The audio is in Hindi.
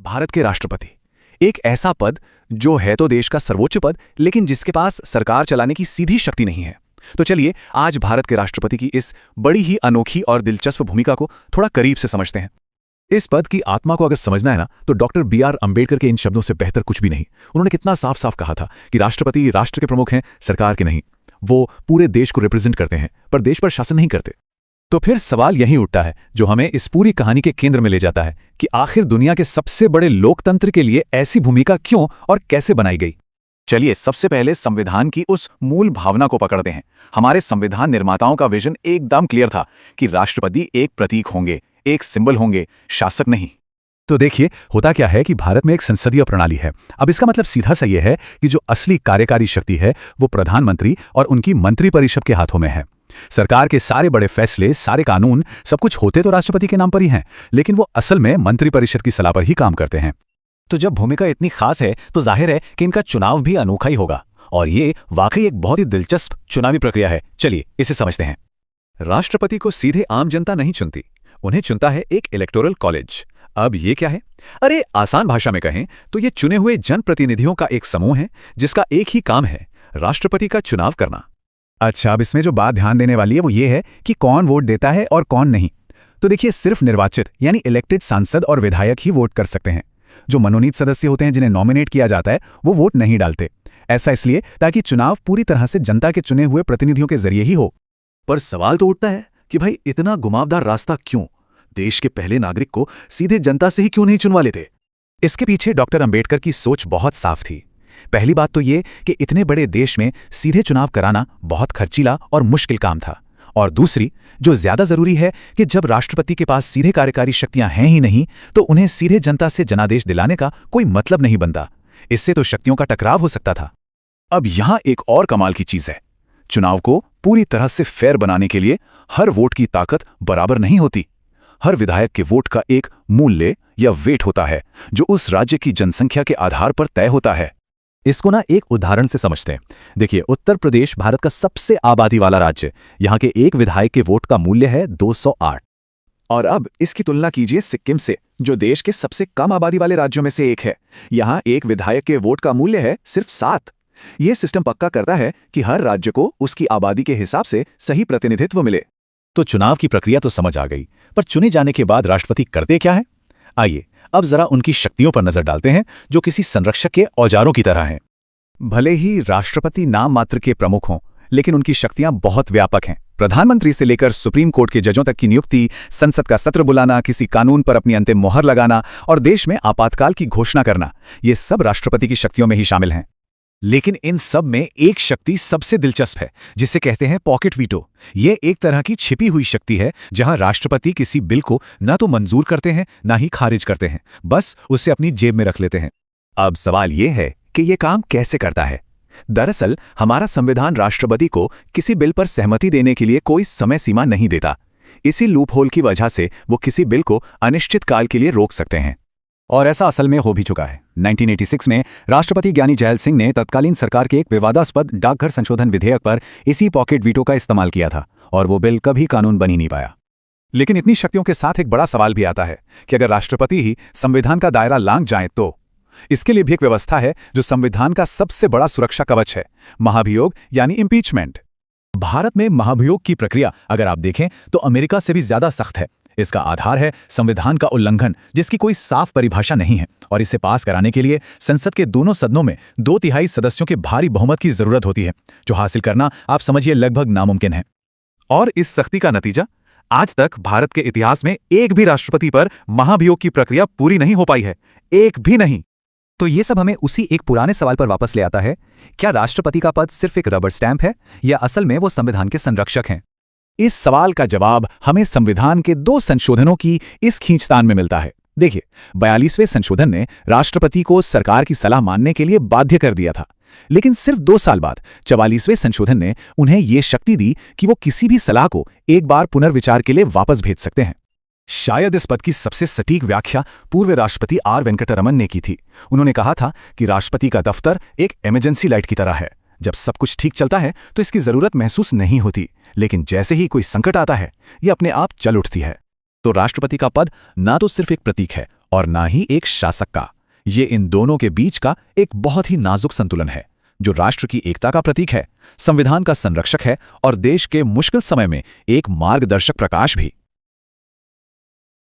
भारत के राष्ट्रपति, एक ऐसा पद जो है तो देश का सर्वोच्च पद, लेकिन जिसके पास सरकार चलाने की सीधी शक्ति नहीं है। तो चलिए आज भारत के राष्ट्रपति की इस बड़ी ही अनोखी और दिलचस्प भूमिका को थोड़ा करीब से समझते हैं। इस पद की आत्मा को अगर समझना है ना, तो डॉक्टर बी.आर. अंबेडकर के इन शब्दों से बेहतर कुछ भी नहीं। उन्होंने कितना साफ साफ कहा था कि राष्ट्रपति राष्ट्र के प्रमुख हैं, सरकार के नहीं। वो पूरे देश को रिप्रेजेंट करते हैं, पर देश पर शासन नहीं करते। तो फिर सवाल यही उठता है जो हमें इस पूरी कहानी के केंद्र में ले जाता है कि आखिर दुनिया के सबसे बड़े लोकतंत्र के लिए ऐसी भूमिका क्यों और कैसे बनाई गई। चलिए सबसे पहले संविधान की उस मूल भावना को पकड़ते हैं। हमारे संविधान निर्माताओं का विजन एकदम क्लियर था कि राष्ट्रपति एक प्रतीक होंगे, एक सिंबल होंगे, शासक नहीं। तो देखिए होता क्या है कि भारत में एक संसदीय प्रणाली है। अब इसका मतलब सीधा सा यह है कि जो असली कार्यकारी शक्ति है वो प्रधानमंत्री और उनकी मंत्रिपरिषद के हाथों में है। सरकार के सारे बड़े फैसले, सारे कानून, सब कुछ होते तो राष्ट्रपति के नाम पर ही हैं, लेकिन वो असल में मंत्रिपरिषद की सलाह पर ही काम करते हैं। तो जब भूमिका इतनी खास है तो जाहिर है कि इनका चुनाव भी अनोखा ही होगा, और ये वाकई एक बहुत ही दिलचस्प चुनावी प्रक्रिया है। चलिए इसे समझते हैं। राष्ट्रपति को सीधे आम जनता नहीं चुनती, उन्हें चुनता है एक इलेक्टोरल कॉलेज। अब ये क्या है? अरे आसान भाषा में कहें तो ये चुने हुए जनप्रतिनिधियों का एक समूह है जिसका एक ही काम है, राष्ट्रपति का चुनाव करना। अच्छा, अब इसमें जो बात ध्यान देने वाली है वो ये है कि कौन वोट देता है और कौन नहीं। तो देखिए सिर्फ निर्वाचित यानी इलेक्टेड सांसद और विधायक ही वोट कर सकते हैं। जो मनोनीत सदस्य होते हैं, जिन्हें नॉमिनेट किया जाता है, वो वोट नहीं डालते। ऐसा इसलिए ताकि चुनाव पूरी तरह से जनता के चुने हुए प्रतिनिधियों के जरिए ही हो। पर सवाल तो उठता है कि भाई इतना घुमावदार रास्ता क्यों? देश के पहले नागरिक को सीधे जनता से ही क्यों नहीं चुनवा लेते? इसके पीछे डॉक्टर अंबेडकर की सोच बहुत साफ थी। पहली बात तो ये कि इतने बड़े देश में सीधे चुनाव कराना बहुत खर्चीला और मुश्किल काम था, और दूसरी जो ज्यादा जरूरी है कि जब राष्ट्रपति के पास सीधे कार्यकारी शक्तियां हैं ही नहीं, तो उन्हें सीधे जनता से जनादेश दिलाने का कोई मतलब नहीं बनता। इससे तो शक्तियों का टकराव हो सकता था। अब यहां एक और कमाल की चीज है। चुनाव को पूरी तरह से फेयर बनाने के लिए हर वोट की ताकत बराबर नहीं होती। हर विधायक के वोट का एक मूल्य या वेट होता है जो उस राज्य की जनसंख्या के आधार पर तय होता है। इसको ना एक उदाहरण से समझते हैं। देखिए उत्तर प्रदेश भारत का सबसे आबादी वाला राज्य, यहाँ के एक विधायक के वोट का मूल्य है 208। और अब इसकी तुलना कीजिए सिक्किम से, जो देश के सबसे कम आबादी वाले राज्यों में से एक है। यहाँ एक विधायक के वोट का मूल्य है सिर्फ 7। यह सिस्टम पक्का करता है कि हर राज्य को उसकी आबादी के हिसाब से सही प्रतिनिधित्व मिले। तो चुनाव की प्रक्रिया तो समझ आ गई, पर चुने जाने के बाद राष्ट्रपति करते क्या है? आइए अब जरा उनकी शक्तियों पर नजर डालते हैं जो किसी संरक्षक के औजारों की तरह हैं। भले ही राष्ट्रपति नाम मात्र के प्रमुख हों, लेकिन उनकी शक्तियां बहुत व्यापक हैं। प्रधानमंत्री से लेकर सुप्रीम कोर्ट के जजों तक की नियुक्ति, संसद का सत्र बुलाना, किसी कानून पर अपनी अंतिम मोहर लगाना और देश में आपातकाल की घोषणा करना, ये सब राष्ट्रपति की शक्तियों में ही शामिल हैं। लेकिन इन सब में एक शक्ति सबसे दिलचस्प है, जिसे कहते हैं पॉकेट वीटो। ये एक तरह की छिपी हुई शक्ति है जहां राष्ट्रपति किसी बिल को ना तो मंजूर करते हैं ना ही खारिज करते हैं, बस उसे अपनी जेब में रख लेते हैं। अब सवाल यह है कि यह काम कैसे करता है? दरअसल हमारा संविधान राष्ट्रपति को किसी बिल पर सहमति देने के लिए कोई समय सीमा नहीं देता। इसी लूपहोल की वजह से वो किसी बिल को अनिश्चित काल के लिए रोक सकते हैं। और ऐसा असल में हो भी चुका है। 1986 में राष्ट्रपति ज्ञानी जैल सिंह ने तत्कालीन सरकार के एक विवादास्पद डाकघर संशोधन विधेयक पर इसी पॉकेट वीटो का इस्तेमाल किया था, और वो बिल कभी कानून बन ही नहीं पाया। लेकिन इतनी शक्तियों के साथ एक बड़ा सवाल भी आता है कि अगर राष्ट्रपति ही संविधान का दायरा लांघ जाएं तो इसके लिए भी एक व्यवस्था है जो संविधान का सबसे बड़ा सुरक्षा कवच है, महाभियोग यानी इम्पीचमेंट। भारत में महाभियोग की प्रक्रिया अगर आप देखें तो अमेरिका से भी ज्यादा सख्त है। इसका आधार है संविधान का उल्लंघन, जिसकी कोई साफ परिभाषा नहीं है, और इसे पास कराने के लिए संसद के दोनों सदनों में 2/3 सदस्यों के भारी बहुमत की जरूरत होती है, जो हासिल करना आप समझिए लगभग नामुमकिन है। और इस सख्ती का नतीजा, आज तक भारत के इतिहास में एक भी राष्ट्रपति पर महाभियोग की प्रक्रिया पूरी नहीं हो पाई है, एक भी नहीं। तो ये सब हमें उसी एक पुराने सवाल पर वापस ले आता है, क्या राष्ट्रपति का पद सिर्फ एक रबर स्टैंप है या असल में वो संविधान के संरक्षक हैं? इस सवाल का जवाब हमें संविधान के 2 संशोधनों की इस खींचतान में मिलता है। देखिए 42वें संशोधन ने राष्ट्रपति को सरकार की सलाह मानने के लिए बाध्य कर दिया था, लेकिन सिर्फ 2 साल बाद 44वें संशोधन ने उन्हें यह शक्ति दी कि वो किसी भी सलाह को एक बार पुनर्विचार के लिए वापस भेज सकते हैं। शायद इस पद की सबसे सटीक व्याख्या पूर्व राष्ट्रपति आर वेंकटरमन ने की थी। उन्होंने कहा था कि राष्ट्रपति का दफ्तर एक इमरजेंसी लाइट की तरह है। जब सब कुछ ठीक चलता है तो इसकी जरूरत महसूस नहीं होती, लेकिन जैसे ही कोई संकट आता है ये अपने आप चल उठती है। तो राष्ट्रपति का पद ना तो सिर्फ एक प्रतीक है और ना ही एक शासक का। ये इन दोनों के बीच का एक बहुत ही नाजुक संतुलन है, जो राष्ट्र की एकता का प्रतीक है, संविधान का संरक्षक है और देश के मुश्किल समय में एक मार्गदर्शक प्रकाश भी।